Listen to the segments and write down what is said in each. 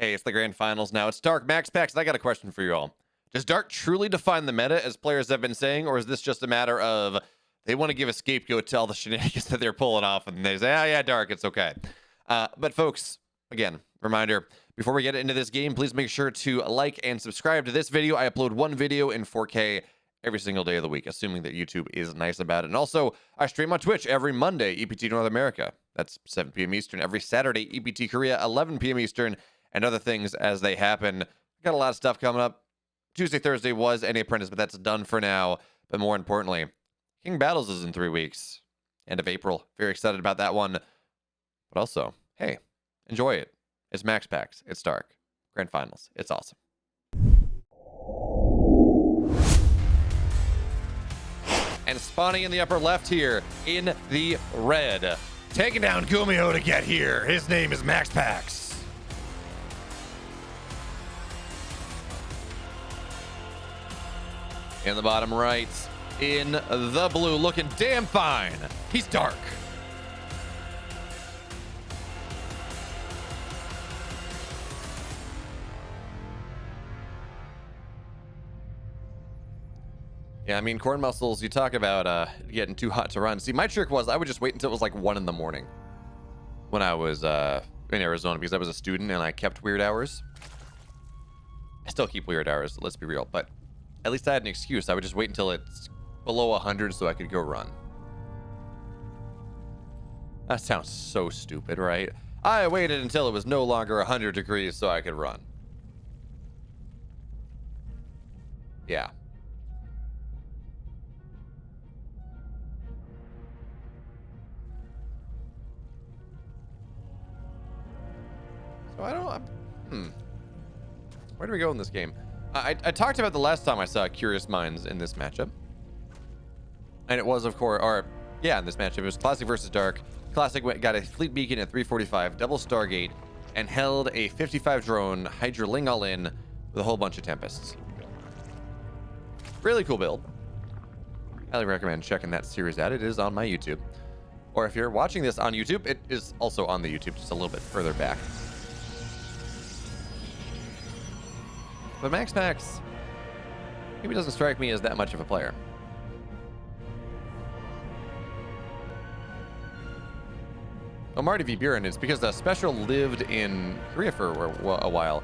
Hey, it's the grand finals now. It's Dark MaxPax, and I got a question for you all. Does Dark truly define the meta, as players have been saying, or is this just a matter of they want to give a scapegoat to all the shenanigans that they're pulling off, and they say, oh yeah, Dark, it's okay. But folks, again, reminder, before we get into this game, please make sure to like and subscribe to this video. I upload one video in 4K every single day of the week, assuming that YouTube is nice about it. And also, I stream on Twitch every Monday, EPT North America. That's 7 p.m. Eastern. Every Saturday, EPT Korea, 11 p.m. Eastern, and other things as they happen. Got a lot of stuff coming up. Tuesday, Thursday was any apprentice, but that's done for now. But more importantly, King Battles is in 3 weeks. End of April. Very excited about that one. But also, hey, enjoy it. It's MaxPax. It's Dark. Grand Finals. It's awesome. And spawning in the upper left here in the red. Taking down Gumio to get here. His name is MaxPax. In the bottom right, in the blue, looking damn fine. He's Dark. Yeah, I mean, corn muscles, you talk about getting too hot to run. See, my trick was I would just wait until it was like 1 in the morning when I was in Arizona, because I was a student and I kept weird hours. I still keep weird hours, let's be real, but at least I had an excuse. I would just wait until it's below 100 so I could go run. That sounds so stupid, right? I waited until it was no longer 100 degrees so I could run. Yeah. So I don't... Where do we go in this game? I talked about the last time I saw Curious Minds in this matchup. And it was, of course, in this matchup, it was Classic versus Dark. Classic got a Fleet Beacon at 345, double Stargate, and held a 55 drone Hydraling all in with a whole bunch of Tempests. Really cool build. Highly recommend checking that series out. It is on my YouTube. Or if you're watching this on YouTube, it is also on the YouTube, just a little bit further back. But MaxPax maybe doesn't strike me as that much of a player. Oh, Marty V. Buren, it's because the Special lived in Korea for a while.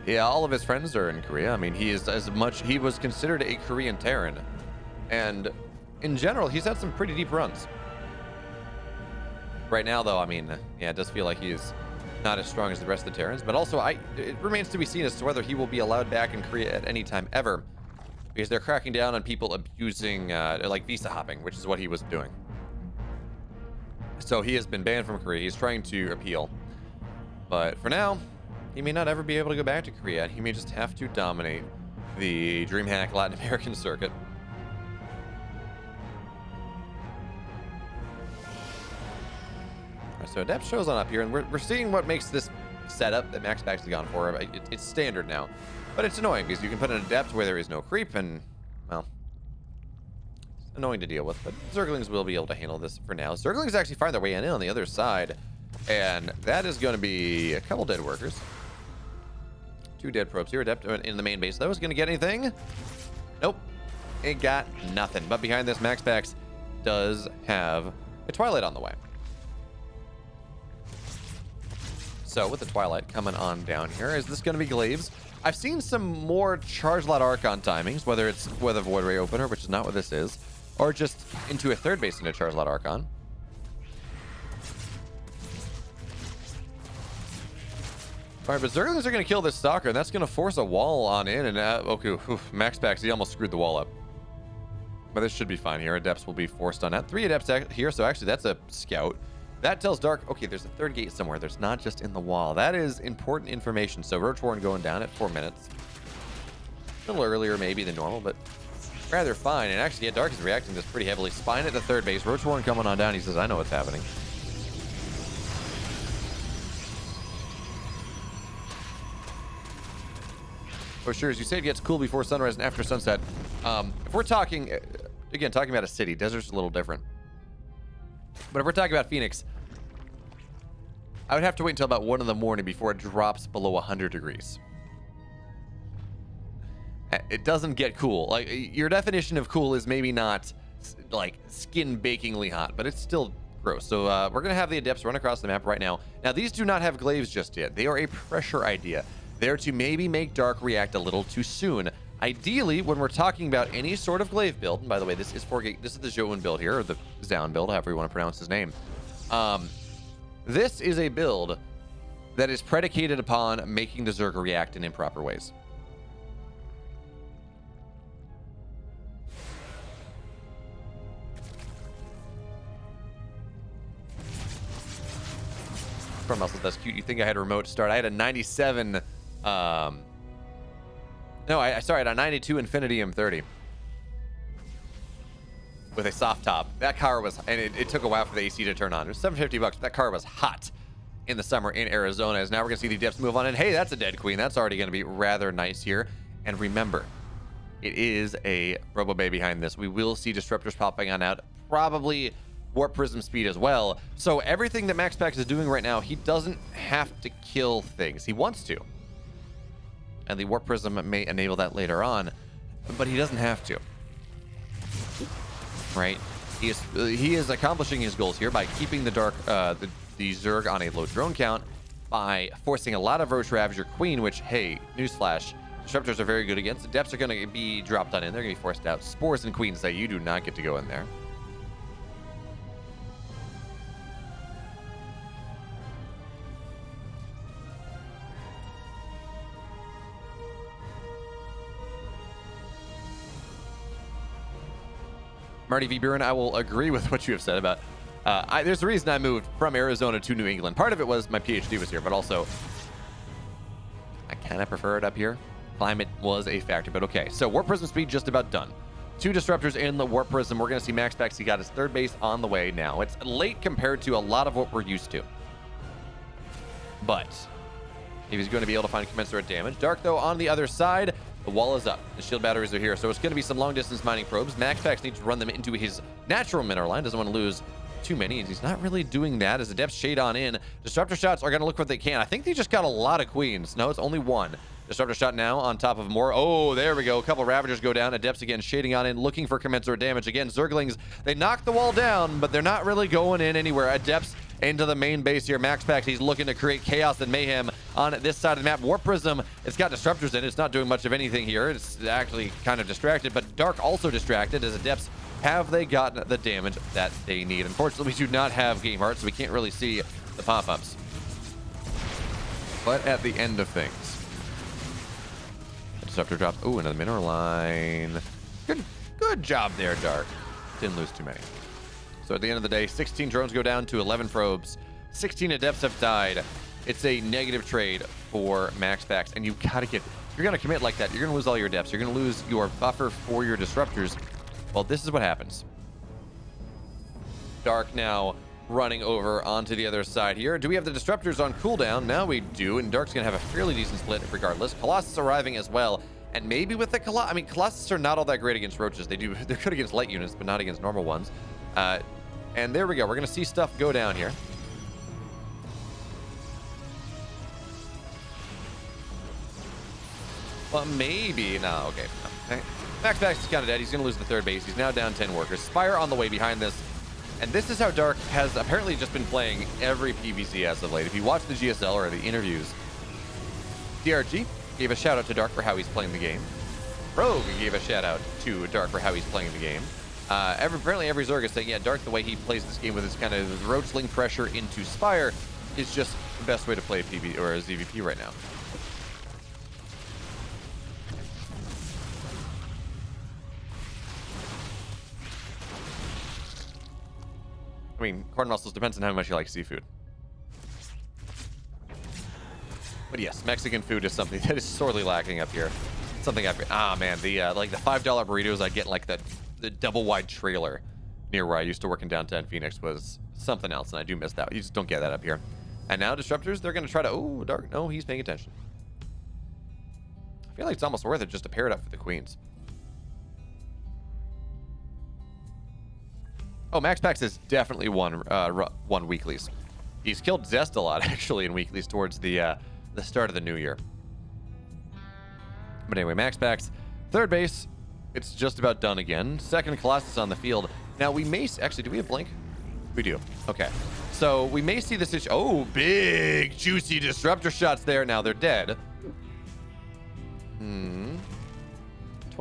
Yeah, all of his friends are in Korea. I mean, he was considered a Korean Terran. And in general, he's had some pretty deep runs. Right now, though, I mean, yeah, it does feel like he's not as strong as the rest of the Terrans, but also it remains to be seen as to whether he will be allowed back in Korea at any time ever, because they're cracking down on people abusing like visa hopping, which is what he was doing. So he has been banned from Korea. He's trying to appeal, but for now he may not ever be able to go back to Korea. He may just have to dominate the DreamHack Latin American circuit. So Adept shows on up here, and we're seeing what makes this setup that MaxPax has gone for. It's standard now, but it's annoying because you can put an Adept where there is no creep, and, well, it's annoying to deal with, but Zerglings will be able to handle this for now. Zerglings actually find their way in on the other side, and that is going to be a couple dead workers. 2 dead probes here. Adept in the main base, though, is going to get anything? Nope. It got nothing, but behind this, MaxPax does have a Twilight on the way. So with the Twilight coming on down here, is this going to be Glaives? I've seen some more Charge Lot Archon timings, whether it's with a Void Ray Opener, which is not what this is, or just into a third base into Charge Lot Archon. All right, but Zerglings are going to kill this Stalker, and that's going to force a wall on in, and okay, MaxPax, he almost screwed the wall up. But this should be fine here. Adepts will be forced on that. 3 Adepts here, so actually that's a Scout. That tells Dark, okay, there's a third gate somewhere. There's not just in the wall. That is important information. So Roach Warren going down at 4 minutes. A little earlier maybe than normal, but rather fine. And actually, yeah, Dark is reacting to this pretty heavily. Spine at the third base. Roach Warren coming on down. He says, I know what's happening. Oh, sure, as you say, it gets cool before sunrise and after sunset. If we're talking, again, talking about a city, desert's a little different. But if we're talking about Phoenix, I would have to wait until about 1 in the morning before it drops below 100 degrees. It doesn't get cool. Like, your definition of cool is maybe not like skin bakingly hot, but it's still gross. So we're gonna have the Adepts run across the map right now. Now these do not have glaives just yet. They are a pressure idea. They're to maybe make Dark react a little too soon. Ideally, when we're talking about any sort of glaive build, and by the way, this is the Joan build here, or the Zaun build, however you want to pronounce his name. This is a build that is predicated upon making the Zerg react in improper ways. From muscles, that's cute. You think I had a remote start? I had a 97. No, sorry, I had a 92 Infinity M30 with a soft top. That car was, and it took a while for the AC to turn on. It was $750. That car was hot in the summer in Arizona. As now we're gonna see the Adepts move on, and hey, that's a dead queen. That's already gonna be rather nice here. And remember, it is a Robo Bay behind this. We will see disruptors popping on out, probably Warp Prism speed as well. So everything that MaxPax is doing right now, he doesn't have to kill things. He wants to. And the Warp Prism may enable that later on, but he doesn't have to. Right? He is accomplishing his goals here by keeping the Zerg on a low drone count, by forcing a lot of Roach Ravager Queen, which, hey, newsflash, disruptors are very good against. Adepts are going to be dropped on in. They're going to be forced out. Spores and Queens say you do not get to go in there. Marty V. Buren, I will agree with what you have said about... there's a reason I moved from Arizona to New England. Part of it was my PhD was here, but also I kind of prefer it up here. Climate was a factor, but okay. So Warp Prism speed just about done. 2 disruptors in the Warp Prism. We're going to see MaxPax. He got his 3rd base on the way now. It's late compared to a lot of what we're used to. But if he's going to be able to find commensurate damage. Dark, though, on the other side... The wall is up. The shield batteries are here. So it's going to be some long-distance mining probes. MaxPax needs to run them into his natural mineral line. Doesn't want to lose too many. He's not really doing that as the Adepts shade on in. Disruptor shots are going to look what they can. I think they just got a lot of queens. No, it's only 1. Disruptor shot now on top of more. Oh, there we go. A couple Ravagers go down. Adepts again shading on in, looking for commensurate damage. Again, Zerglings, they knock the wall down, but they're not really going in anywhere. Adepts into the main base here. MaxPax, he's looking to create chaos and mayhem on this side of the map. Warp Prism, it's got disruptors in it. It's not doing much of anything here. It's actually kind of distracted, but Dark also distracted as Adepts. Have they gotten the damage that they need? Unfortunately, we do not have game art, so we can't really see the pop-ups. But at the end of things, the disruptor drops. Ooh, another mineral line. Good job there, Dark. Didn't lose too many. So at the end of the day, 16 drones go down to 11 probes. 16 Adepts have died. It's a negative trade for MaxPax, and you gotta get... If you're gonna commit like that, you're gonna lose all your Adepts. You're gonna lose your buffer for your disruptors. Well, this is what happens. Dark now running over onto the other side here. Do we have the disruptors on cooldown? Now we do, and Dark's gonna have a fairly decent split regardless. Colossus arriving as well, and maybe with the Colossus... I mean, Colossus are not all that great against roaches. They're good against light units, but not against normal ones. And there we go. We're going to see stuff go down here. Well, maybe. No, okay. No. MaxPax is kind of dead. He's going to lose the 3rd base. He's now down 10 workers. Spire on the way behind this. And this is how Dark has apparently just been playing every PvC as of late. If you watch the GSL or the interviews, DRG gave a shout out to Dark for how he's playing the game. Rogue gave a shout out to Dark for how he's playing the game. Apparently every Zerg is saying, yeah, Dark, the way he plays this game with his kind of roachling pressure into Spire is just the best way to play a PvP or a ZVP right now. I mean, corn mussels depends on how much you like seafood. But yes, Mexican food is something that is sorely lacking up here. Something I've... Ah, man, the like the $5 burritos I get, like the double wide trailer near where I used to work in downtown Phoenix was something else, and I do miss that. You just don't get that up here. And now disruptors, they're going to try to... Oh, Dark. No, he's paying attention. I feel like it's almost worth it just to pair it up for the queens. Oh, MaxPax has definitely won weeklies. He's killed Zest a lot, actually, in weeklies towards the start of the new year. But anyway, MaxPax, third base, it's just about done again. Second Colossus on the field. Now, we may... Actually, do we have Blink? We do. Okay. So, we may see this... Oh, big, juicy disruptor shots there. Now, they're dead. 20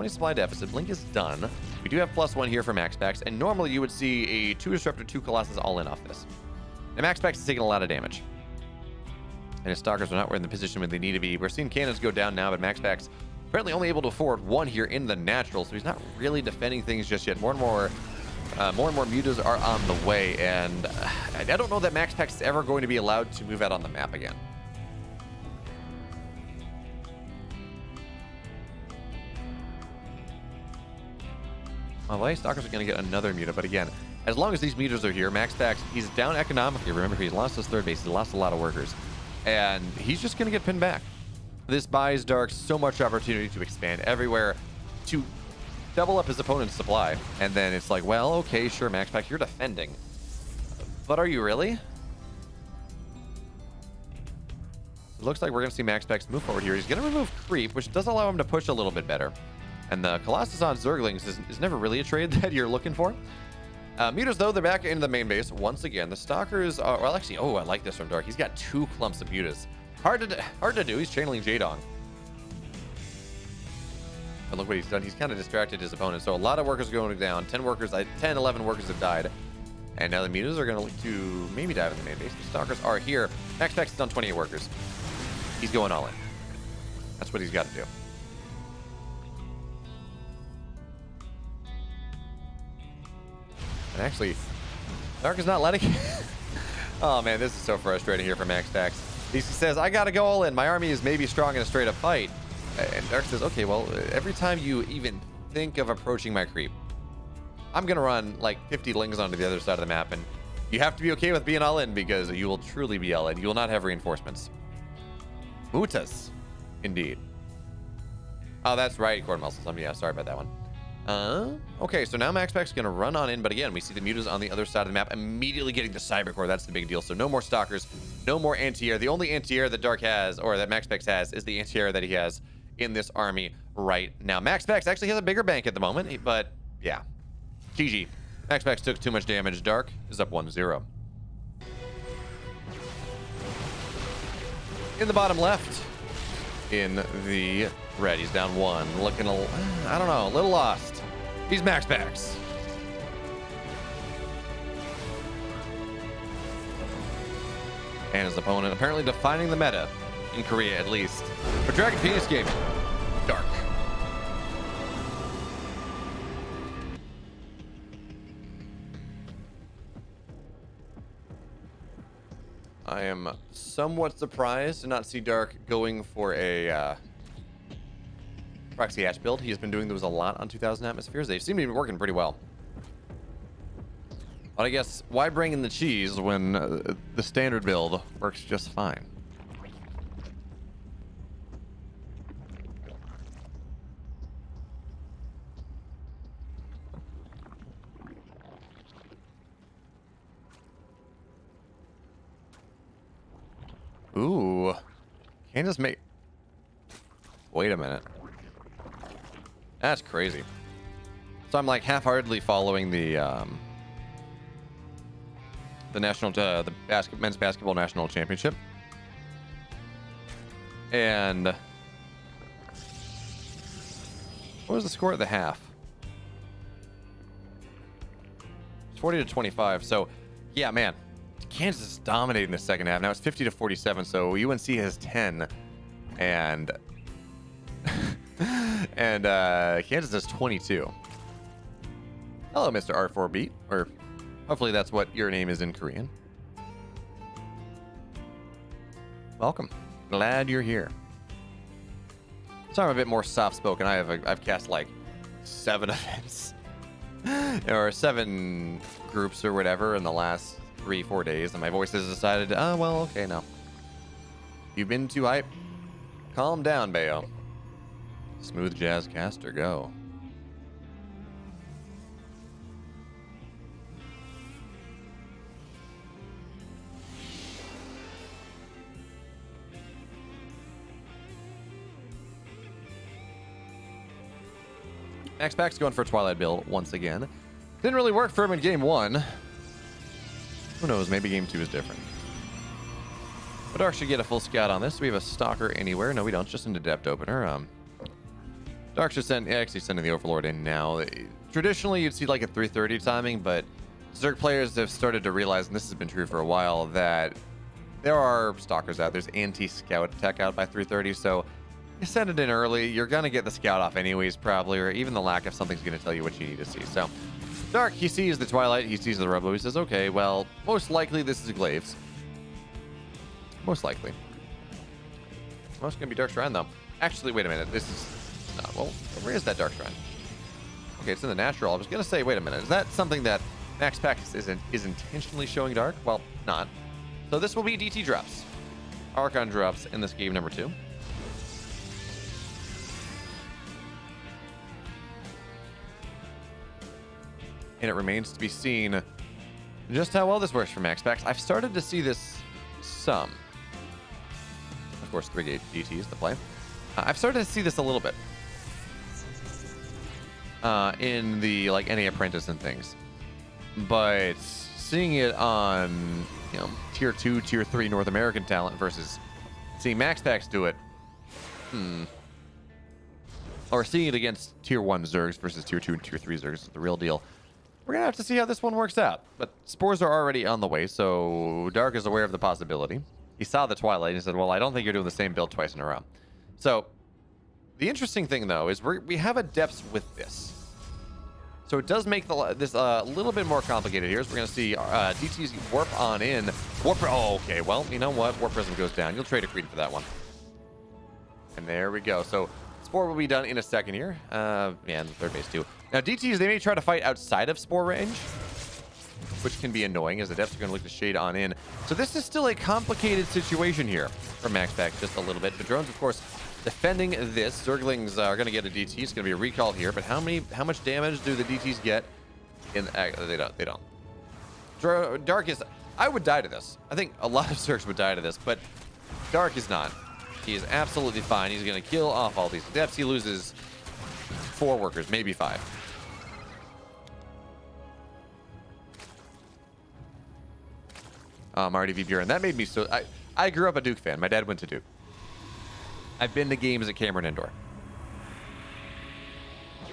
supply deficit. Blink is done. We do have +1 here for MaxPax, and normally you would see a 2 Disruptor, 2 Colossus all in off this. And MaxPax is taking a lot of damage. And his Stalkers are not in the position where they need to be. We're seeing cannons go down now, but MaxPax apparently only able to afford 1 here in the natural, so he's not really defending things just yet. More and more mutas are on the way, and I don't know that MaxPax is ever going to be allowed to move out on the map again. Well, Stalkers are going to get another muta, but again, as long as these mutas are here, MaxPax, he's down economically. Remember, he's lost his third base. He lost a lot of workers, and he's just going to get pinned back. This buys Dark so much opportunity to expand everywhere, to double up his opponent's supply, and then it's like, well, okay, sure, MaxPax, you're defending, but are you really? It looks like we're going to see MaxPax move forward here. He's going to remove creep, which does allow him to push a little bit better. And the Colossus on Zerglings is never really a trade that you're looking for. Mutas, though, they're back into the main base once again. The Stalkers are... Well, actually, I like this from Dark. He's got 2 clumps of mutas. Hard to do. He's channeling Jaedong. And look what he's done. He's kind of distracted his opponent. So a lot of workers going down. 10, 11 workers have died. And now the mutas are going to look to maybe dive in the main base. The Stalkers are here. MaxPax is on 28 workers. He's going all in. That's what he's got to do. And actually, Dark is not letting... Oh, man, this is so frustrating here for MaxPax. He says, I got to go all in. My army is maybe strong in a straight-up fight. And Dark says, okay, well, every time you even think of approaching my creep, I'm going to run like 50 lings onto the other side of the map. And you have to be okay with being all in, because you will truly be all in. You will not have reinforcements. Mutas, indeed. Oh, that's right, Cord Muscles. Yeah, sorry about that one. Okay, so now MaxPax is going to run on in, but again, we see the mutas on the other side of the map immediately getting the Cyber Core. That's the big deal. So no more Stalkers, no more anti-air. The only anti-air that Dark has, or that MaxPax has, is the anti-air that he has in this army right now. MaxPax actually has a bigger bank at the moment, but yeah. GG. MaxPax took too much damage. Dark is up 1-0. In the bottom left, in the red, he's down 1. Looking, I don't know, a little lost. He's MaxPax. And his opponent apparently defining the meta, in Korea at least, for Dragon Penis Gaming, Dark. I am somewhat surprised to not see Dark going for a Proxy Hatch build. He has been doing those a lot on 2000 Atmospheres. They seem to be working pretty well. But I guess, why bring in the cheese when the standard build works just fine? Ooh. Can't just make... Wait a minute. That's crazy. So I'm like half-heartedly following the national, the men's basketball national championship, and what was the score at the half? It's 40-25. So, yeah, man, Kansas is dominating the second half. Now it's 50-47. So UNC has 10, and Kansas has 22. Hello, Mr. R4 Beat, or hopefully that's what your name is in Korean. Welcome. Glad you're here. So I'm a bit more soft-spoken. I've cast like 7 events or 7 groups or whatever in the last 3-4 days, and my voice has decided, oh, well, okay, no. You've been too hype. Calm down, Bayo. Smooth Jazz Caster, go. MaxPax going for a Twilight build once again. Didn't really work for him in game 1. Who knows? Maybe game 2 is different. But Dark should get a full scout on this. We have a Stalker anywhere. No, we don't. Just an Adept Opener. Dark should actually sending the Overlord in now. Traditionally, you'd see like a 3:30 timing, but Zerg players have started to realize, and this has been true for a while, that there are Stalkers out. There's anti-scout tech out by 3:30, so you send it in early. You're going to get the scout off anyways, probably, or even the lack of something's going to tell you what you need to see. So Dark, he sees the Twilight, he sees the Robo, he says, okay, well, most likely this is Glaives. Most likely. Well, it's going to be Dark Shrine, though. Actually, wait a minute. This is... well, where is that Dark Shrine? Okay, it's in the natural. I was going to say, wait a minute. Is that something that MaxPax is intentionally showing Dark? Well, not. So this will be DT drops. Archon drops in this game number 2. And it remains to be seen just how well this works for MaxPax. I've started to see this some. Of course, 3 DTs to play. I've started to see this a little bit in the like NA Apprentice and things, but seeing it on tier 2, tier 3 North American talent versus seeing MaxPax do it, or seeing it against tier 1 Zergs versus tier 2 and tier 3 Zergs is the real deal. We're gonna have to see how this one works out. But spores are already on the way, so Dark is aware of the possibility. He saw the Twilight and he said, well, I don't think you're doing the same build twice in a row. So the interesting thing, though, is we have adepts with this. So it does make this a little bit more complicated here. So we're going to see DT's warp on in. Oh, okay. Well, you know what? Warp Prism goes down. You'll trade a Creed for that one. And there we go. So Spore will be done in a second here. Yeah, and the third base, too. Now, DTs, they may try to fight outside of Spore range, which can be annoying, as the Adepts are going to look to shade on in. So this is still a complicated situation here for MaxPax, just a little bit. The drones, of course, defending this. Zerglings are going to get a DT. It's going to be a recall here, but how much damage do the DTs get? They don't. Dark is... I would die to this. I think a lot of Zergs would die to this, but Dark is not. He is absolutely fine. He's going to kill off all these Adepts. He loses 4 workers, maybe 5. Marty V. Buren. That made me so... I grew up a Duke fan. My dad went to Duke. I've been to games at Cameron Indoor.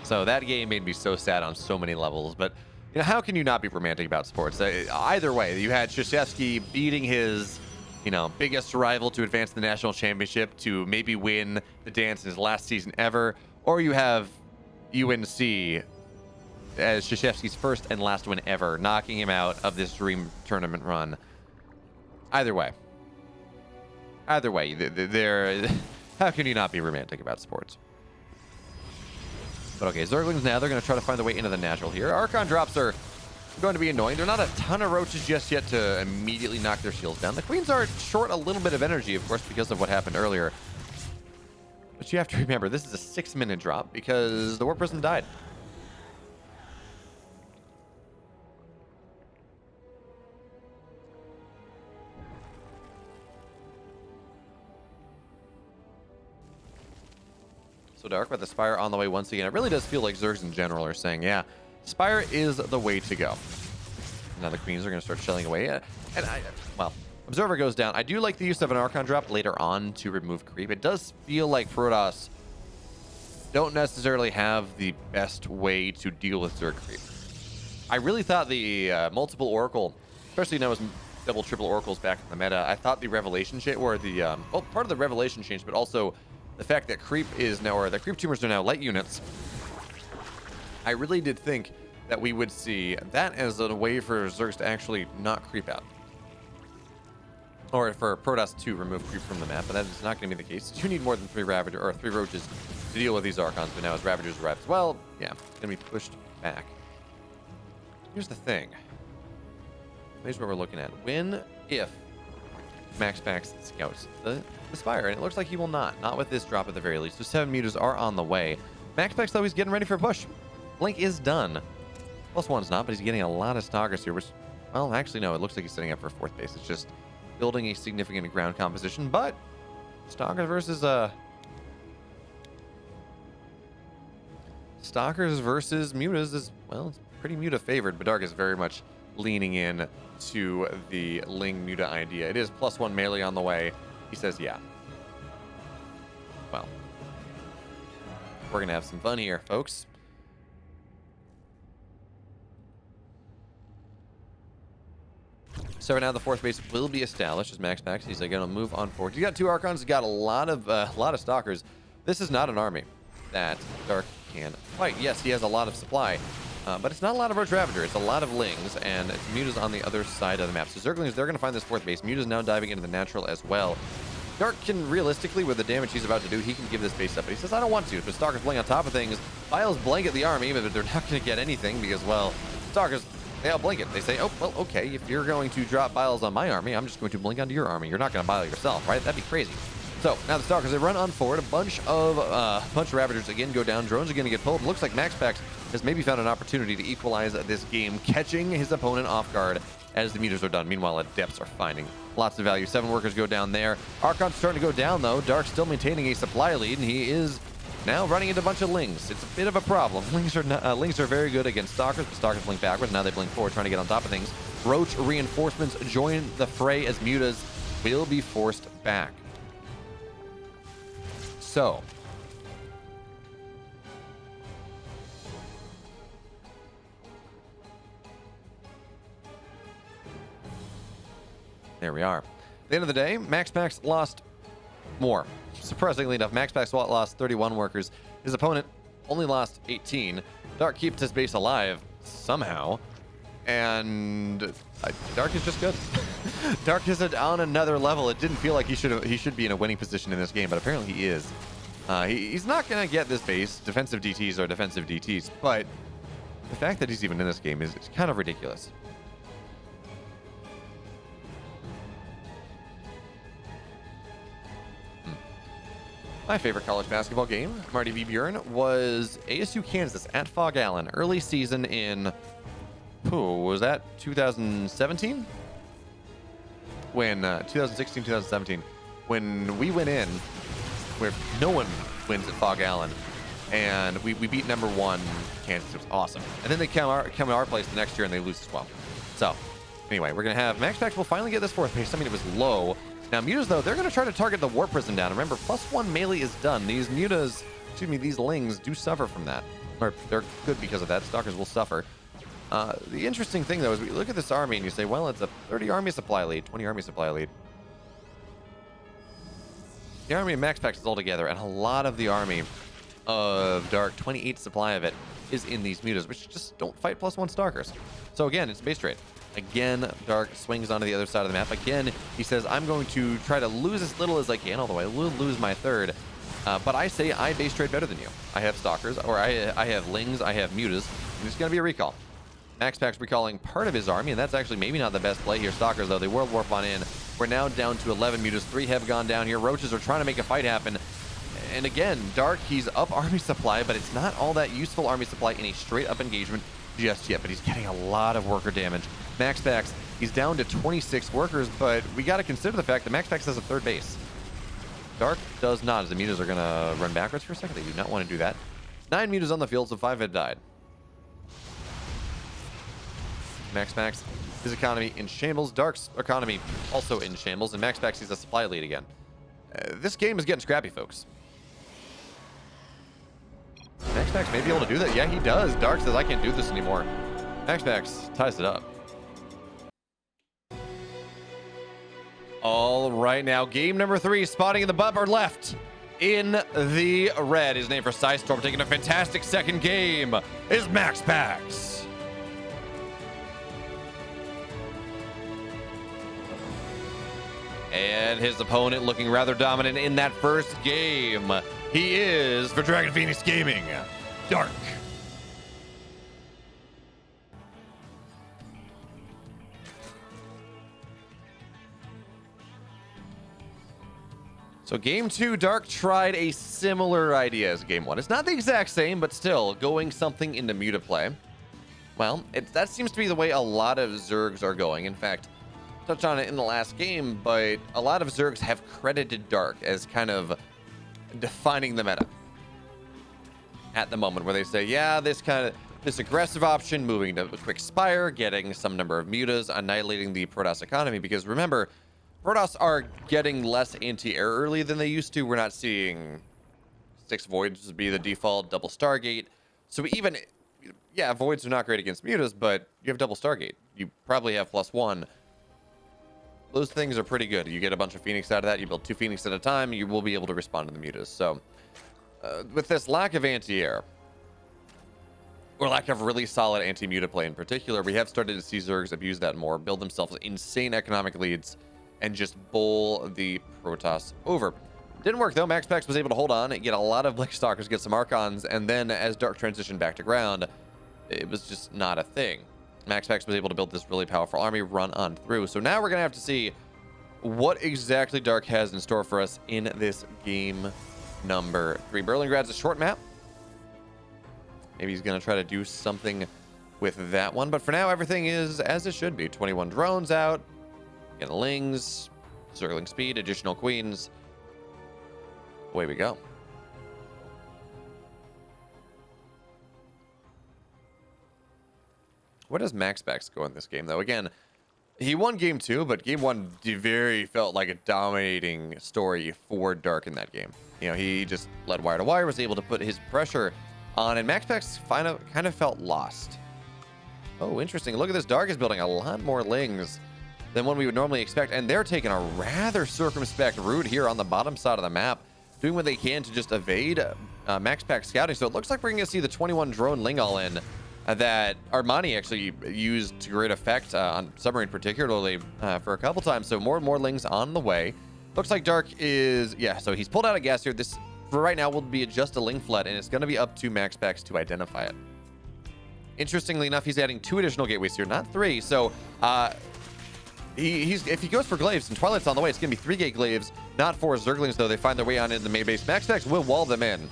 So that game made me so sad on so many levels. But, how can you not be romantic about sports? Either way, you had Krzyzewski beating his, biggest rival to advance to the national championship to maybe win the dance in his last season ever. Or you have UNC as Krzyzewski's first and last win ever, knocking him out of this dream tournament run. Either way, they're how can you not be romantic about sports? But okay, Zerglings now, they're going to try to find their way into the natural here. Archon drops are going to be annoying. There are not a ton of roaches just yet to immediately knock their shields down. The Queens are short a little bit of energy, of course, because of what happened earlier. But you have to remember, this is a 6-minute drop because the Warp Prism died. So Dark with the Spire on the way once again. It really does feel like Zergs in general are saying, yeah, Spire is the way to go. Now the Queens are going to start shelling away. Well, Observer goes down. I do like the use of an Archon drop later on to remove creep. It does feel like Protoss don't necessarily have the best way to deal with Zerg creep. I really thought the multiple Oracle, especially now as double, triple Oracles back in the meta, I thought the Revelation change, or the, well, part of the Revelation change, but also the fact that creep is now, or the creep tumors are now light units. I really did think that we would see that as a way for Zergs to actually not creep out. Or for Protoss to remove creep from the map, but that is not going to be the case. You need more than 3 Ravager, or 3 Roaches to deal with these Archons, but now as Ravagers arrive as well, yeah, it's going to be pushed back. Here's the thing. Here's what we're looking at. If MaxPax scouts the Spire, and it looks like he will not. Not with this drop at the very least. So 7 mutas are on the way. MaxPax, though, he's getting ready for a push. Blink is done. +1's not, but he's getting a lot of Stalkers here, which, well, actually, no, it looks like he's setting up for 4th base. It's just building a significant ground composition, but Stalkers versus Stalkers versus Mutas is, well, it's pretty Muta favored, but Dark is very much leaning in to the Ling Muta idea. It is +1 melee on the way. He says, yeah. Well, we're going to have some fun here, folks. So now the fourth base will be established as MaxPax. He's going to move on forward. He's got 2 Archons. He's got a lot of Stalkers. This is not an army that Dark can fight. Yes, he has a lot of supply, but it's not a lot of Roach Ravager. It's a lot of Lings, and it's Mutas on the other side of the map. So Zerglings, they're going to find this fourth base. Muta's now diving into the natural as well. Dark can, realistically, with the damage he's about to do, he can give this base up. But he says, I don't want to. But Stalkers playing on top of things. Biles blanket the army, but they're not going to get anything because, well, Stalkers, they all blink it. They say, oh, well, okay, if you're going to drop Biles on my army, I'm just going to blink onto your army. You're not going to Bile yourself, right? That'd be crazy. So now the Stalkers, they run on forward. A bunch of Ravagers again go down. Drones are going to get pulled. Looks like MaxPax has maybe found an opportunity to equalize this game, catching his opponent off guard as the meters are done. Meanwhile, Adepts are finding lots of value. 7 workers go down there. Archon's starting to go down, though. Dark's still maintaining a supply lead, and he is now running into a bunch of Lings. It's a bit of a problem. Lings are very good against Stalkers, but Stalkers blink backwards. Now they blink forward, trying to get on top of things. Roach reinforcements join the fray as Mutas will be forced back. So, there we are. At the end of the day, MaxPax lost more. Surprisingly enough, MaxPax lost 31 workers. His opponent only lost 18. Dark keeps his base alive somehow, and Dark is just good. Dark is on another level. It didn't feel like he should be in a winning position in this game, but apparently he is. He's not going to get this base. Defensive DTs are defensive DTs, but the fact that he's even in this game is kind of ridiculous. My favorite college basketball game, Marty V. Buren, was ASU Kansas at Fog Allen. Early season in, was that 2017? When 2016, 2017, when we went in, where no one wins at Fog Allen, and we beat #1 Kansas. It was awesome. And then they come to our place the next year and they lose as well. So anyway, we're gonna have MaxPax will finally get this fourth base. I mean, it was low. Now Mutas, though, they're gonna try to target the Warp Prison down. Remember, +1 melee is done. These Mutas, excuse me, these Lings do suffer from that, or they're good because of that. Stalkers will suffer. The interesting thing, though, is we look at this army and you say, well, it's a 30 army supply lead, 20 army supply lead. The army of MaxPax is all together, and a lot of the army of Dark, 28 supply of it, is in these Mutas, which just don't fight +1 Stalkers. So again, it's base trade. Again, Dark swings onto the other side of the map. Again, he says, I'm going to try to lose as little as I can, although I will lose my third. But I say I base trade better than you. I have Stalkers, or I have Lings, I have Mutas, and it's going to be a recall. MaxPax recalling part of his army, and that's actually maybe not the best play here. Stalkers, though, they World Warp on in. We're now down to 11 Mutas. 3 have gone down here. Roaches are trying to make a fight happen. And again, Dark, he's up army supply, but it's not all that useful army supply in a straight-up engagement just yet. But he's getting a lot of worker damage. MaxPax, he's down to 26 workers, but we got to consider the fact that MaxPax has a third base. Dark does not, as the Mutas are going to run backwards for a second. They do not want to do that. 9 Mutas on the field, so 5 had died. MaxPax, his economy in shambles. Dark's economy also in shambles, and MaxPax sees a supply lead again. This game is getting scrappy, folks. MaxPax may be able to do that. Yeah, he does. Dark says, I can't do this anymore. MaxPax ties it up. All right, now game number 3, spotting in the upper left in the red. His name for PSISTORM, taking a fantastic second game, is MaxPax. And his opponent looking rather dominant in that first game. He is, for Dragon Phoenix Gaming, Dark. So game 2, Dark tried a similar idea as game 1. It's not the exact same, but still going something into Muta play. Well, that seems to be the way a lot of Zergs are going. In fact, touched on it in the last game, but a lot of Zergs have credited Dark as kind of defining the meta. at the moment, where they say, yeah, this aggressive option, moving to a quick spire, getting some number of mutas, annihilating the Protoss economy. Because remember, Protoss are getting less anti-air early than they used to. We're not seeing 6 voids be the default, double Stargate. So even, yeah, voids are not great against mutas, but you have double Stargate. You probably have +1. Those things are pretty good. You get a bunch of Phoenix out of that. You build 2 Phoenix at a time. You will be able to respond to the mutas. So with this lack of anti-air, or lack of really solid anti-muta play in particular, we have started to see Zergs abuse that more, build themselves insane economic leads, and just bowl the Protoss over. Didn't work though. MaxPax was able to hold on and get a lot of Blink Stalkers, get some Archons, and then as Dark transitioned back to ground, it was just not a thing. MaxPax was able to build this really powerful army, run on through. So now we're going to have to see what exactly Dark has in store for us in this game number 3. Berlingrad's a short map. Maybe he's going to try to do something with that one. But for now, everything is as it should be. 21 drones out. Getting lings. Circling speed. Additional queens. Away we go. Where does MaxPax go in this game, though? Again, he won game 2, but game 1 very felt like a dominating story for Dark in that game. You know, he just led wire to wire, was able to put his pressure on, and MaxPax kind of felt lost. Oh, interesting. Look at this. Dark is building a lot more lings than what we would normally expect, and they're taking a rather circumspect route here on the bottom side of the map, doing what they can to just evade MaxPax scouting. So it looks like we're going to see the 21 drone ling all in that Armani actually used to great effect on Submarine particularly for a couple times. So more and more lings on the way. Looks like Dark is, yeah, so he's pulled out a gas here. This, for right now, will be just a ling flood, and it's going to be up to MaxPax to identify it. Interestingly enough, he's adding 2 additional gateways here, not 3. So if he goes for glaives and Twilight's on the way, it's going to be 3 gate glaives, not 4 Zerglings, though. They find their way on into the main base. MaxPax will wall them in.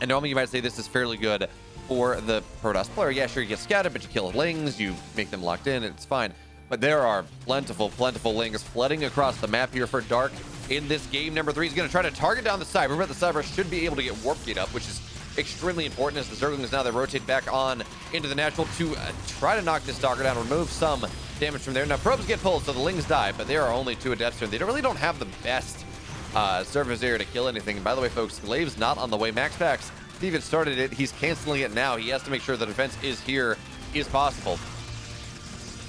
And normally you might say this is fairly good for the Protoss player. Yeah, sure, you get scattered, but you kill lings, you make them locked in, it's fine. But there are plentiful lings flooding across the map here for Dark in this game number 3. He's going to try to target down the Cyber, but the Cyber should be able to get Warp Gate up, which is extremely important as the Zerglings now they rotate back on into the natural to try to knock this Stalker down, remove some damage from there. Now probes get pulled, so the lings die, but there are only 2 adepts here. They really don't have the best surface area to kill anything. And by the way, folks, Glaive's not on the way. MaxPax even started it. He's canceling it now. He has to make sure the defense is possible.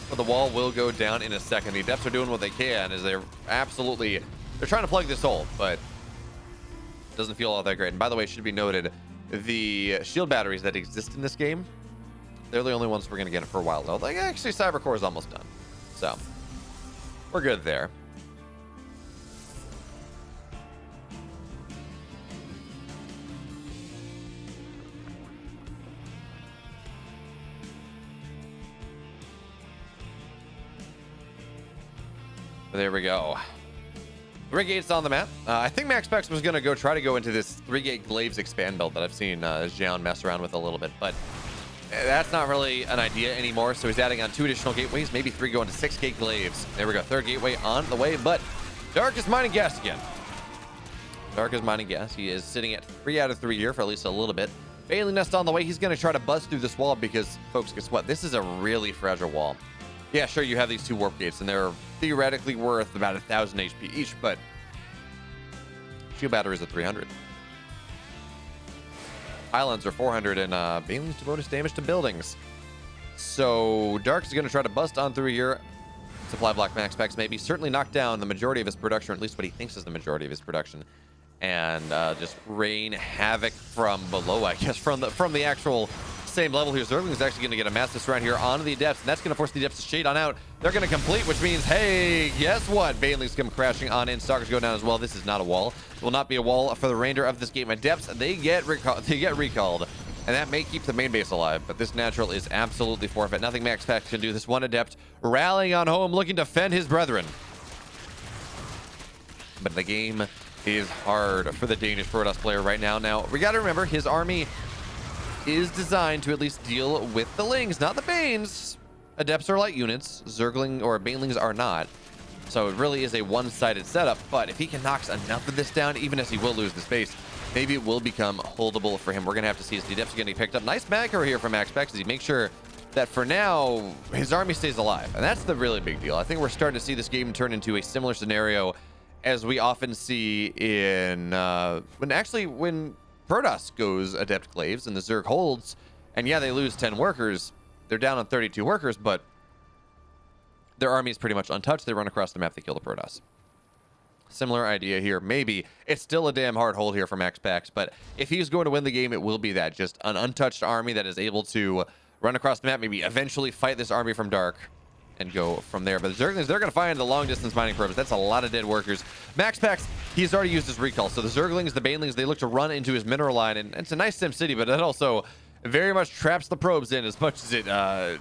But the wall will go down in a second. The adepts are doing what they can as they're trying to plug this hole, but it doesn't feel all that great. And by the way, it should be noted, the shield batteries that exist in this game, they're the only ones we're going to get for a while, though. Like, actually, Cybercore is almost done. So, we're good there. There we go. 3 gates on the map. I think MaxPax was going to try to go into this 3-gate Glaives expand build that I've seen Xian mess around with a little bit, but that's not really an idea anymore. So he's adding on 2 additional gateways, maybe 3 going to 6-gate Glaives. There we go. 3rd gateway on the way, but Dark is mining gas again. Dark is mining gas. He is sitting at 3 out of 3 here for at least a little bit. Bailey Nest on the way. He's going to try to buzz through this wall because, folks, guess what? This is a really fragile wall. Yeah, sure, you have these 2 warp gates, and they're theoretically worth about 1,000 HP each, but shield batteries are 300. Islands are 400, and Bailey's to bonus damage to buildings. So Dark's going to try to bust on through here. Supply block MaxPax maybe. Certainly knock down the majority of his production, or at least what he thinks is the majority of his production. And just rain havoc from below, I guess, from the actual same level here. Zergling's actually going to get a massive surround here onto the Adepts, and that's going to force the Adepts to shade on out. They're going to complete, which means, hey, guess what? Bailey's come crashing on in. Stalkers go down as well. This is not a wall. It will not be a wall for the remainder of this game. Adepts, they get recalled, and that may keep the main base alive, but this natural is absolutely forfeit. Nothing MaxPax can do. This one Adept rallying on home, looking to fend his brethren. But the game is hard for the Danish Protoss player right now. Now, we got to remember, his army is designed to at least deal with the Lings, not the Banes. Adepts are light units. Zergling or Banelings are not. So it really is a one-sided setup. But if he can knock enough of this down, even as he will lose the space, maybe it will become holdable for him. We're going to have to see as the Adepts are getting picked up. Nice macro here from MaxPax as he makes sure that for now, his army stays alive. And that's the really big deal. I think we're starting to see this game turn into a similar scenario as we often see in when Protoss goes Adept Glaives and the Zerg holds, and yeah, they lose 10 workers. They're down on 32 workers, but their army is pretty much untouched. They run across the map, they kill the Protoss. Similar idea here. Maybe it's still a damn hard hold here for MaxPax, but if he's going to win the game, it will be that. Just an untouched army that is able to run across the map, maybe eventually fight this army from dark and go from there. But the Zerglings, they're going to find the long distance mining probes. That's a lot of dead workers. MaxPax, he's already used his recall. So the Zerglings, the Banelings, they look to run into his mineral line, and it's a nice sim city, but it also very much traps the probes in as much as it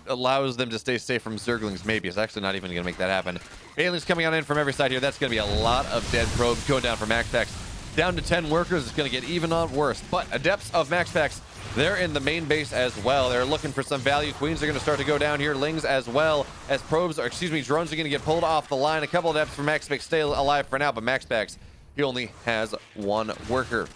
allows them to stay safe from Zerglings. Maybe it's actually not even going to make that happen. Banelings coming on in from every side here. That's going to be a lot of dead probes going down for MaxPax. Down to 10 workers. It's going to get even on worse. But Adepts of MaxPax, they're in the main base as well. They're looking for some value. Queens are going to start to go down here. Lings as well as probes, or excuse me, drones are going to get pulled off the line. A couple Adepts for MaxPax stay alive for now, but MaxPax, he only has one worker.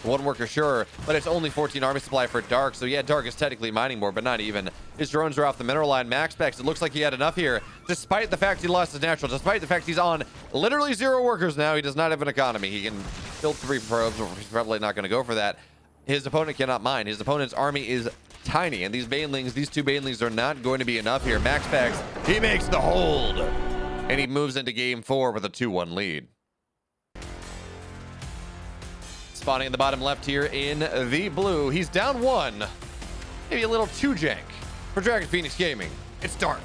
One worker, sure, but it's only 14 army supply for Dark. So yeah, Dark is technically mining more, but not even. His drones are off the mineral line. MaxPax, it looks like he had enough here, despite the fact he lost his natural, despite the fact he's on literally 0 workers now. He does not have an economy. He can build 3 probes, or he's probably not going to go for that. His opponent cannot mine. His opponent's army is tiny, and these Banelings, these 2 Banelings are not going to be enough here. MaxPax, he makes the hold, and he moves into game 4 with a 2-1 lead. Spawning in the bottom left here in the blue. He's down 1. Maybe a little too jank for Dragon Phoenix Gaming. It's Dark.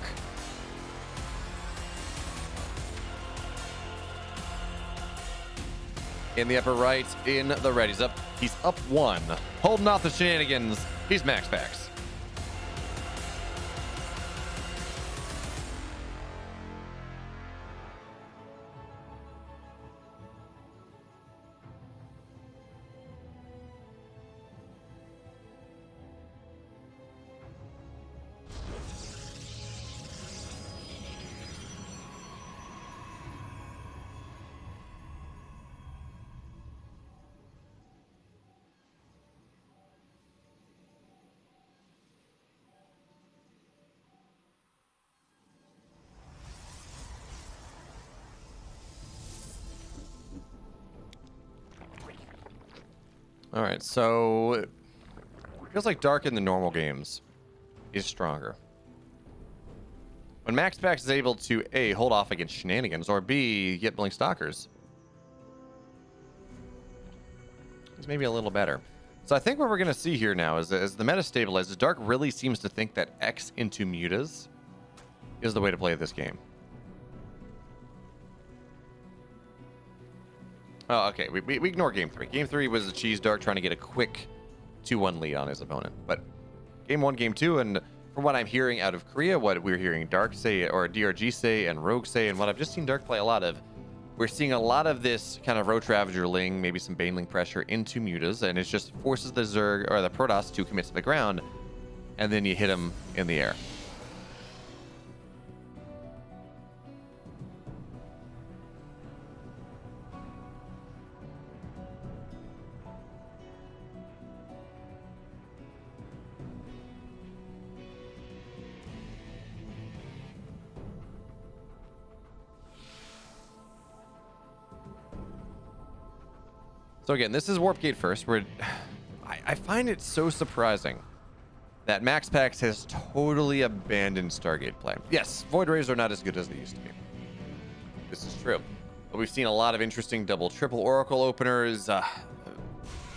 In the upper right, in the red. He's up 1. Holding off the shenanigans. He's MaxPax. All right, so it feels like Dark in the normal games is stronger. When MaxPax is able to A, hold off against shenanigans, or B, get Blink Stalkers, it's maybe a little better. So I think what we're going to see here now is as the meta stabilizes, Dark really seems to think that X into mutas is the way to play this game. Oh, okay. We ignore game 3. Game 3 was a cheese Dark trying to get a quick 2-1 lead on his opponent. But game 1, game 2, and from what I'm hearing out of Korea, what we're hearing Dark say, or DRG say, and Rogue say, and what I've just seen Dark play a lot of, we're seeing a lot of this kind of Roach Ravager Ling, maybe some Baneling pressure into mutas, and it just forces the Zerg, or the Protoss, to commit to the ground, and then you hit him in the air. So again, this is Warp Gate first, where I find it so surprising that MaxPax has totally abandoned Stargate play. Yes, Void Rays are not as good as they used to be. This is true. But we've seen a lot of interesting double, triple Oracle openers.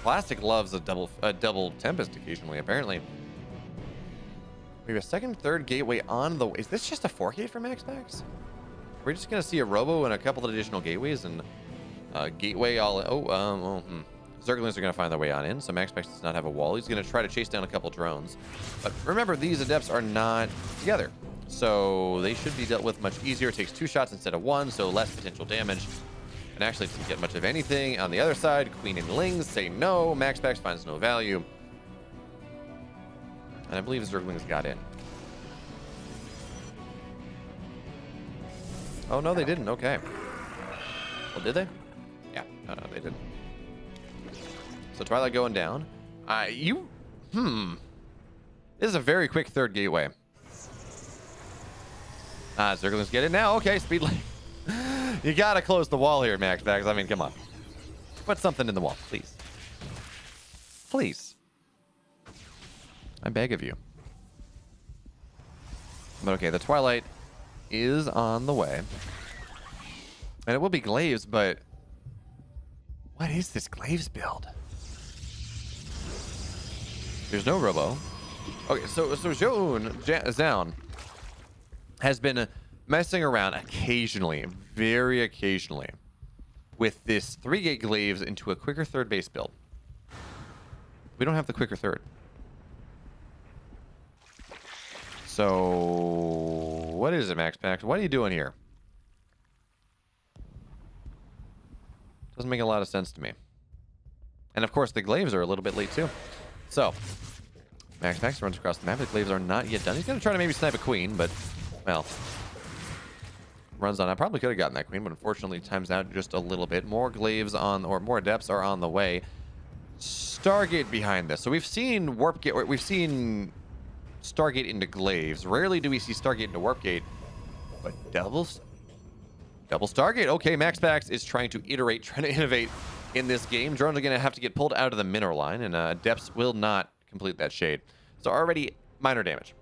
Plastic loves a double Tempest occasionally, apparently. We have a second, third gateway on the way. Is this just a 4-gate for MaxPax? We're just going to see a Robo and a couple of additional gateways and gateway all. Zerglings are going to find their way on in, so MaxPax does not have a wall. He's going to try to chase down a couple drones. But remember, these Adepts are not together, so they should be dealt with much easier. It takes 2 shots instead of 1, so less potential damage. And actually doesn't get much of anything. On the other side, Queen and Lings say no. MaxPax finds no value. And I believe Zerglings got in. Oh, no, they didn't. Okay. Well, did they? Yeah, they didn't. So Twilight going down. This is a very quick third gateway. Zerglings get it now. Okay, speed lane. You gotta close the wall here, MaxPax. I mean, come on. Put something in the wall, please. Please. I beg of you. But okay, the Twilight is on the way. And it will be Glaives, but... what is this Glaives build? There's no Robo. Okay, so Zaun has been messing around occasionally, very occasionally, with this 3-gate Glaives into a quicker third base build. We don't have the quicker third. So, what is it, MaxPax? What are you doing here? Doesn't make a lot of sense to me. And of course, the Glaives are a little bit late too. So, MaxPax runs across the map. The Glaives are not yet done. He's going to try to maybe snipe a Queen, but, well, runs on. I probably could have gotten that Queen, but unfortunately times out just a little bit. More Glaives on, or more Adepts are on the way. Stargate behind this. So we've seen Warp Gate, we've seen Stargate into Glaives. Rarely do we see Stargate into Warp Gate, but double Stargate. Okay, MaxPax is trying to iterate, trying to innovate in this game. Drones are going to have to get pulled out of the mineral line, and Adepts will not complete that shade. So already minor damage.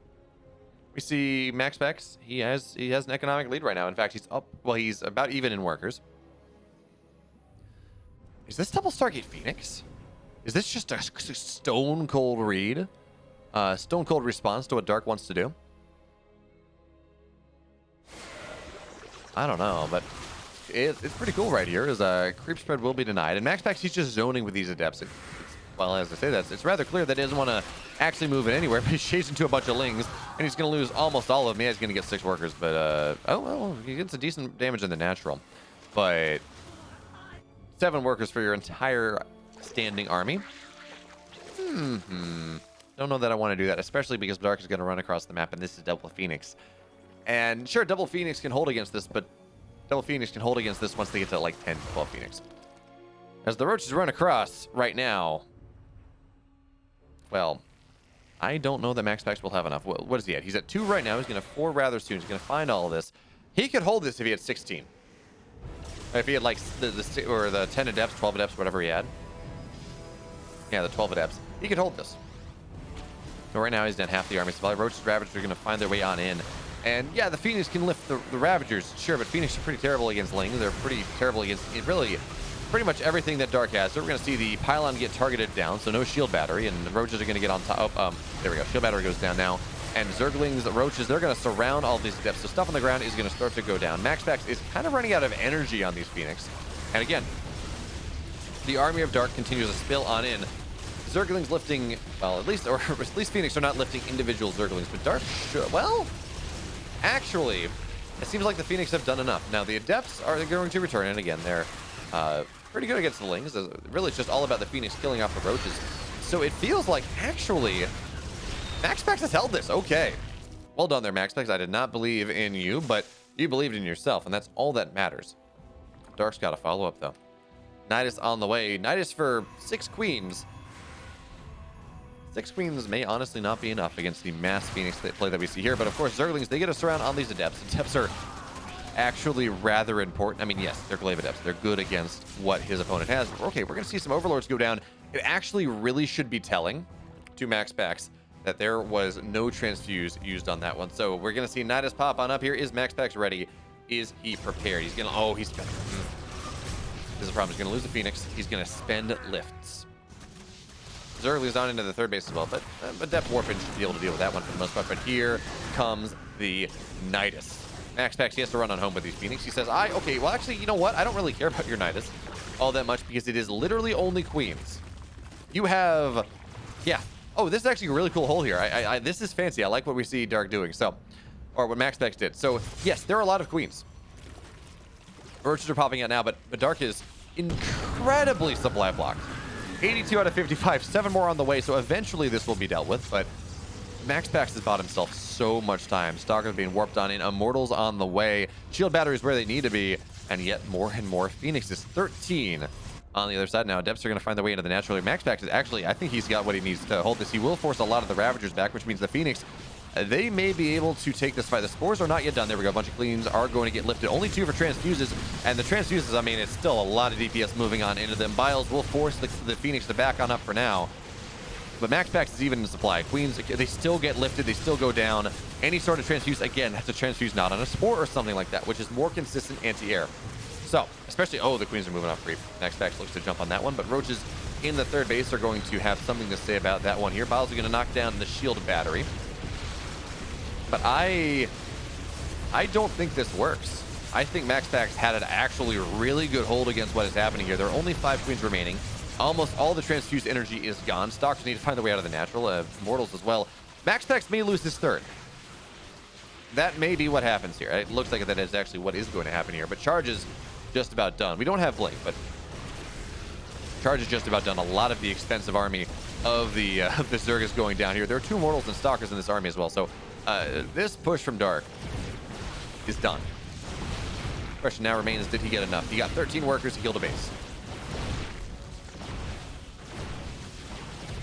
We see MaxPax. He has an economic lead right now. In fact, he's up. Well, he's about even in workers. Is this double Stargate Phoenix? Is this just a stone cold read? Stone cold response to what Dark wants to do? I don't know, but it's pretty cool right here. As creep spread will be denied, and MaxPax, he's just zoning with these Adepts. Well, as I say that, it's rather clear that he doesn't want to actually move it anywhere, but he's chasing to a bunch of Lings, and he's going to lose almost all of them. Yeah, he's going to get 6 workers, but, oh, well, he gets a decent damage in the natural. But 7 workers for your entire standing army. Don't know that I want to do that, especially because Dark is going to run across the map, and this is double Phoenix. And sure, double Phoenix can hold against this, but double Phoenix can hold against this once they get to, like, 10, 12 Phoenix. As the Roaches run across right now, well, I don't know that MaxPax will have enough. What is he at? He's at 2 right now. He's going to have 4 rather soon. He's going to find all of this. He could hold this if he had 16. If he had, like, the 10 Adepts, 12 Adepts, whatever he had. Yeah, the 12 Adepts. He could hold this. So right now he's done half the army. So probably Roaches, Ravagers are going to find their way on in. And yeah, the Phoenix can lift the Ravagers, sure, but Phoenix are pretty terrible against Lings. They're pretty terrible against really pretty much everything that Dark has. So we're going to see the pylon get targeted down, so no shield battery, and the Roaches are going to get on top. There we go. Shield battery goes down now. And Zerglings, the Roaches, they're going to surround all these Adepts. So stuff on the ground is going to start to go down. MaxPax is kind of running out of energy on these Phoenix. And again, the army of Dark continues to spill on in. Zerglings lifting, well, at least Phoenix are not lifting individual Zerglings, but Dark should, well, actually, it seems like the Phoenix have done enough. Now, the Adepts are going to return, and again, they're pretty good against the Lings. Really, it's just all about the Phoenix killing off the Roaches. So it feels like, actually, MaxPax has held this. Okay. Well done there, MaxPax. I did not believe in you, but you believed in yourself, and that's all that matters. Dark's got a follow-up, though. Nidus on the way. Nidus for 6 Queens. 6 Queens may honestly not be enough against the mass Phoenix play that we see here, but of course, Zerglings, they get a surround on these Adepts. Adepts are actually rather important. I mean, yes, they're Glaive Adepts. They're good against what his opponent has. But okay, we're going to see some Overlords go down. It actually really should be telling to MaxPax that there was no transfuse used on that one. So we're going to see Nidus pop on up here. Is MaxPax ready? Is he prepared? He's going to, oh, he's going to, this is a problem. He's going to lose the Phoenix. He's going to spend lifts. Zerglings on into the third base as well, but Adept Warpage should be able to deal with that one for the most part. But here comes the Nidus. MaxPax, he has to run on home with these Phoenix. He says, okay, well, actually, you know what? I don't really care about your Nidus all that much because it is literally only Queens. You have, yeah. Oh, this is actually a really cool hole here. This is fancy. I like what we see Dark doing. So, or what MaxPax did. So, yes, there are a lot of Queens. Roaches are popping out now, but Dark is incredibly supply blocked. 82 out of 55, 7 more on the way, so eventually this will be dealt with, but MaxPax has bought himself so much time. Stalkers being warped on in, Immortals on the way, shield batteries where they need to be, and yet more and more Phoenixes. 13 on the other side now. Depths are going to find their way into the natural. MaxPax is actually, I think he's got what he needs to hold this. He will force a lot of the Ravagers back, which means the Phoenix, they may be able to take this fight. The spores are not yet done. There we go. A bunch of cleans are going to get lifted. Only 2 for transfuses. And the transfuses, I mean, it's still a lot of DPS moving on into them. Biles will force the Phoenix to back on up for now. But MaxPax is even in supply. Queens, they still get lifted. They still go down. Any sort of transfuse, again, that's a transfuse not on a spore or something like that, which is more consistent anti-air. So, especially, oh, the Queens are moving off creep. MaxPax looks to jump on that one, but Roaches in the third base are going to have something to say about that one here. Biles are going to knock down the shield battery. But I don't think this works. I think MaxPax had an actually really good hold against what is happening here. There are only 5 Queens remaining. Almost all the transfused energy is gone. Stalkers need to find their way out of the natural. Mortals as well. MaxPax may lose his third. That may be what happens here. It looks like that is actually what is going to happen here. But Charge is just about done. We don't have Blink, but Charge is just about done. A lot of the expensive army of the Zerg is going down here. There are 2 Mortals and Stalkers in this army as well. So this push from Dark is done. Question now remains, did he get enough? He got 13 workers. He killed a base.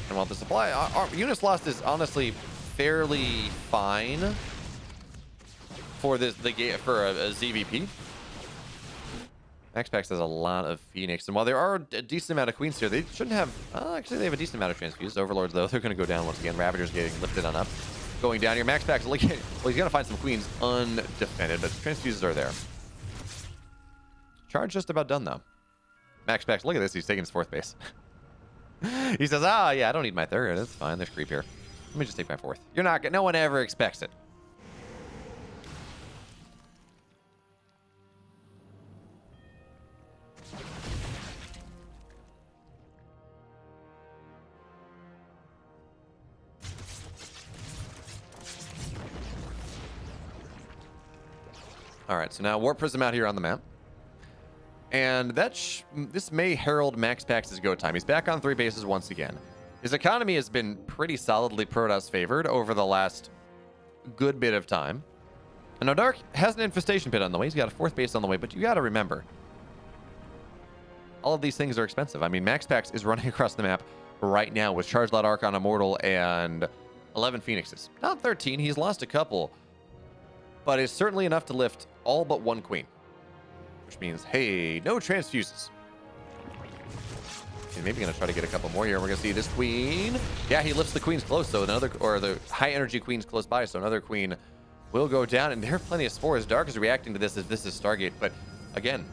And while the supply our units lost is honestly fairly fine for for a ZVP. MaxPax has a lot of Phoenix, and while there are a decent amount of Queens here, they shouldn't have. Actually, they have a decent amount of transfused. Overlords, though, they're going to go down once again. Ravagers getting lifted on up, going down here. MaxPax, well, he's going to find some Queens undefended, but transfuses are there. Charge just about done though. MaxPax, look at this. He's taking his 4th base. He says, yeah, I don't need my 3rd. That's fine. There's creep here. Let me just take my 4th. You're not. No one ever expects it. All right, so now Warp Prism out here on the map. And this may herald MaxPax's go time. He's back on 3 bases once again. His economy has been pretty solidly Protoss favored over the last good bit of time. And now Dark has an infestation pit on the way. He's got a 4th base on the way, but you got to remember, all of these things are expensive. I mean, MaxPax is running across the map right now with Charge Lot Archon Immortal and 11 Phoenixes. Not 13, he's lost a couple, but it's certainly enough to lift all but 1 Queen. Which means, hey, no transfuses. And maybe gonna try to get a couple more here. We're gonna see this Queen. Yeah, he lifts the Queens close, so the high energy Queens close by, so another Queen will go down. And there are plenty of spores. Dark is reacting to this as this is Stargate, but again,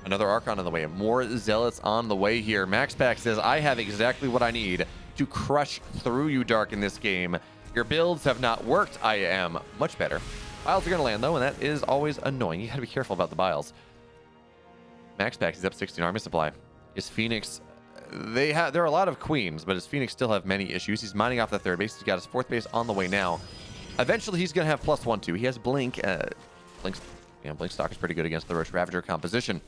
another Archon on the way. More Zealots on the way here. MaxPax says, I have exactly what I need to crush through you, Dark, in this game. Your builds have not worked. I am much better. Biles are gonna land though, and that is always annoying. You gotta be careful about the Biles. MaxPax is up 16 army supply. His Phoenix, there are a lot of Queens, but his Phoenix still have many issues. He's mining off the 3rd base. He's got his 4th base on the way now. Eventually, he's going to have +1, too. He has Blink. Blink stock is pretty good against the Roach Ravager composition.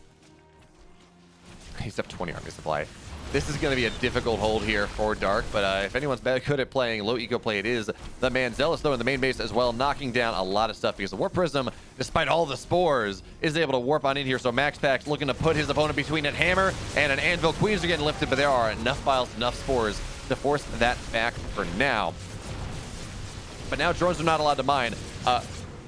He's up 20 army supply. This is going to be a difficult hold here for Dark, but if anyone's good at playing low eco play, it is the man. Zealous, though, in the main base as well, knocking down a lot of stuff because the Warp Prism, despite all the spores, is able to warp on in here. So MaxPax looking to put his opponent between a hammer and an anvil. Queens are getting lifted, but there are enough Biles, enough spores to force that back for now. But now drones are not allowed to mine.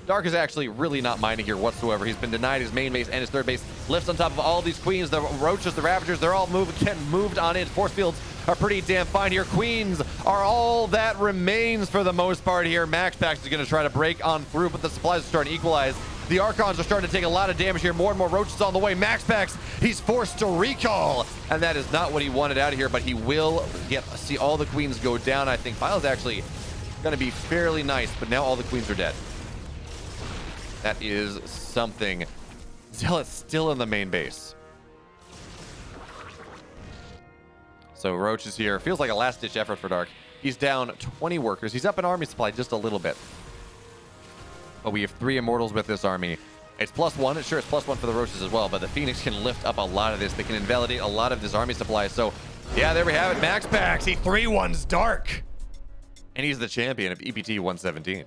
Dark is actually really not mining here whatsoever. He's been denied his main base and his 3rd base. Lifts on top of all these Queens, the Roaches, the Ravagers, they're all getting moved on in. Force fields are pretty damn fine here. Queens are all that remains for the most part here. MaxPax is going to try to break on through, but the supplies are starting to equalize. The Archons are starting to take a lot of damage here. More and more Roaches on the way. MaxPax, he's forced to recall, and that is not what he wanted out of here, but he will see all the Queens go down. I think Biles actually going to be fairly nice, but now all the Queens are dead. That is something. Zealot's still in the main base. So Roach is here. Feels like a last-ditch effort for Dark. He's down 20 workers. He's up in army supply just a little bit. But we have 3 Immortals with this army. It's +1. Sure, it's +1 for the Roaches as well, but the Phoenix can lift up a lot of this. They can invalidate a lot of this army supply. So, yeah, there we have it. MaxPax, he 3-1s Dark. And he's the champion of EPT 117.